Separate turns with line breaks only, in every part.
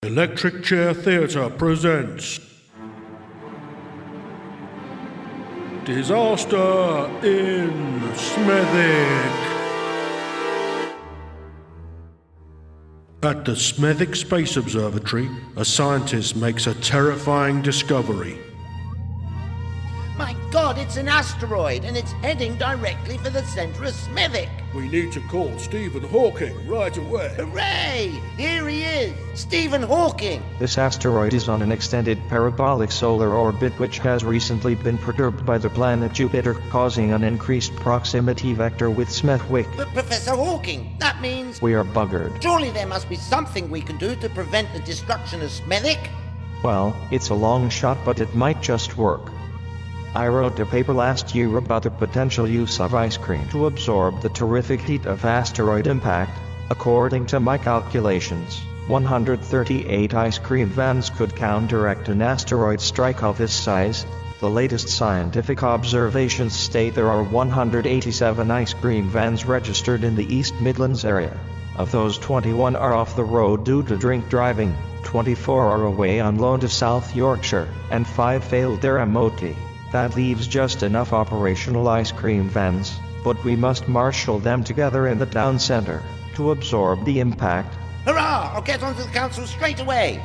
Electric Chair Theatre presents Disaster in Smethwick. At the Smethwick Space Observatory, a scientist makes a terrifying discovery.
My God, it's an asteroid, and it's heading directly for the centre of Smethwick.
We need to call Stephen Hawking right away.
Hooray! Here he is, Stephen Hawking.
This asteroid is on an extended parabolic solar orbit which has recently been perturbed by the planet Jupiter, causing an increased proximity vector with Smethwick.
But Professor Hawking, that means...
We are buggered.
Surely there must be something we can do to prevent the destruction of Smethwick?
Well, it's a long shot, but it might just work. I wrote a paper last year about the potential use of ice cream to absorb the terrific heat of asteroid impact. According to my calculations, 138 ice cream vans could counteract an asteroid strike of this size. The latest scientific observations state there are 187 ice cream vans registered in the East Midlands area. Of those, 21 are off the road due to drink driving, 24 are away on loan to South Yorkshire, and 5 failed their MOT. That leaves just enough operational ice cream vans, but we must marshal them together in the town centre to absorb the impact.
Hurrah! I'll get onto the council straight away.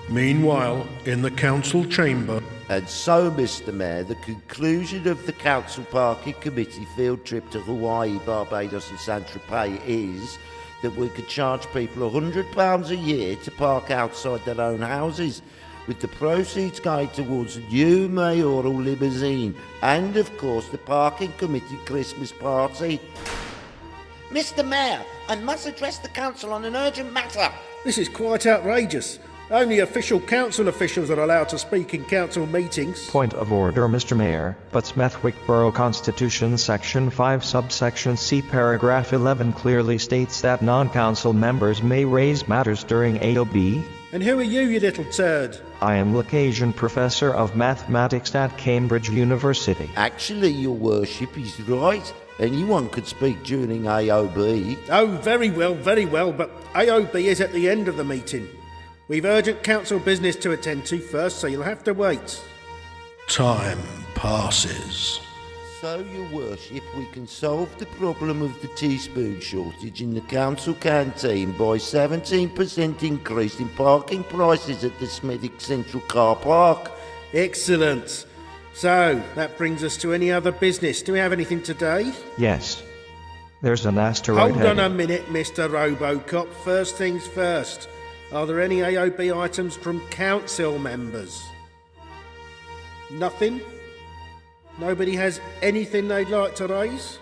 Meanwhile, in the council chamber...
And so, Mr. Mayor, the conclusion of the Council Parking Committee field trip to Hawaii, Barbados and Saint-Tropez is that we could charge people £100 a year to park outside their own houses, with the proceeds going towards a new mayoral limousine and, of course, the Parking Committee Christmas party.
Mr. Mayor, I must address the council on an urgent matter.
This is quite outrageous. Only official council officials are allowed to speak in council meetings.
Point of order, Mr. Mayor, but Smethwick Borough Constitution Section 5 subsection C paragraph 11 clearly states that non-council members may raise matters during AOB.
And who are you little turd?
I am Lucasian Professor of Mathematics at Cambridge University.
Actually, your worship is right. Anyone could speak during AOB.
Oh, very well, but AOB is at the end of the meeting. We've urgent council business to attend to first, so you'll have to wait. Time passes.
So, your worship, we can solve the problem of the teaspoon shortage in the council canteen by 17% increase in parking prices at the Smethwick Central Car Park.
Excellent. So, that brings us to any other business. Do we have anything today?
Yes. There's an asteroid
Hold on a
heading.
minute, Mr. Robocop. First things first. Are there any AOB items from council members? Nothing? Nobody has anything they'd like to raise?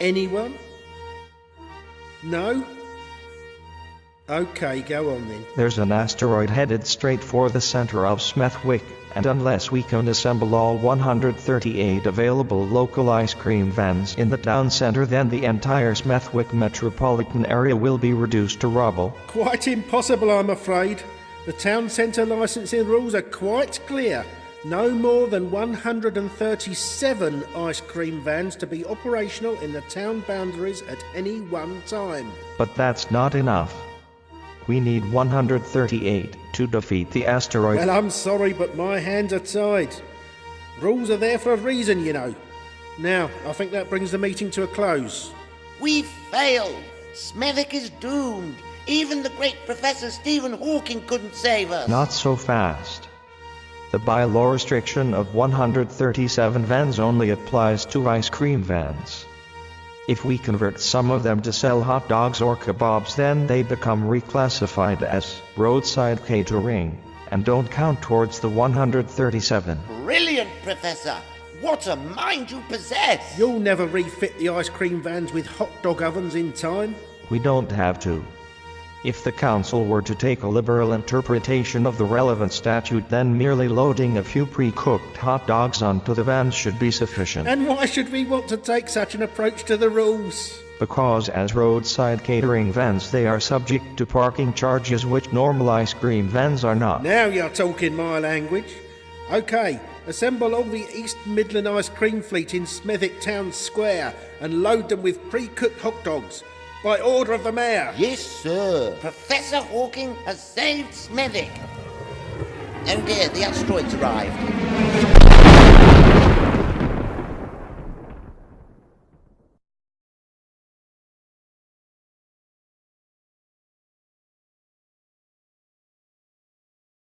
Anyone? No? Okay, go on then.
There's an asteroid headed straight for the center of Smethwick, and unless we can assemble all 138 available local ice cream vans in the town center, then the entire Smethwick metropolitan area will be reduced to rubble.
Quite impossible, I'm afraid. The town centre licensing rules are quite clear. No more than 137 ice cream vans to be operational in the town boundaries at any one time.
But that's not enough. We need 138 to defeat the asteroid.
Well, I'm sorry, but my hands are tied. Rules are there for a reason, you know. Now, I think that brings the meeting to a close.
We've failed. Smethwick is doomed. Even the great Professor Stephen Hawking couldn't save us.
Not so fast. The bylaw restriction of 137 vans only applies to ice cream vans. If we convert some of them to sell hot dogs or kebabs, then they become reclassified as roadside catering and don't count towards the 137.
Brilliant, Professor. What a mind you possess.
You'll never refit the ice cream vans with hot dog ovens in time.
We don't have to. If the council were to take a liberal interpretation of the relevant statute, then merely loading a few pre-cooked hot dogs onto the vans should be sufficient.
And why should we want to take such an approach to the rules?
Because as roadside catering vans, they are subject to parking charges which normal ice cream vans are not.
Now you're talking my language. OK, assemble all the East Midland ice cream fleet in Smethwick Town Square and load them with pre-cooked hot dogs. By order of the Mayor.
Yes, sir.
Professor Hawking has saved Smethwick. Oh dear, the asteroid's arrived.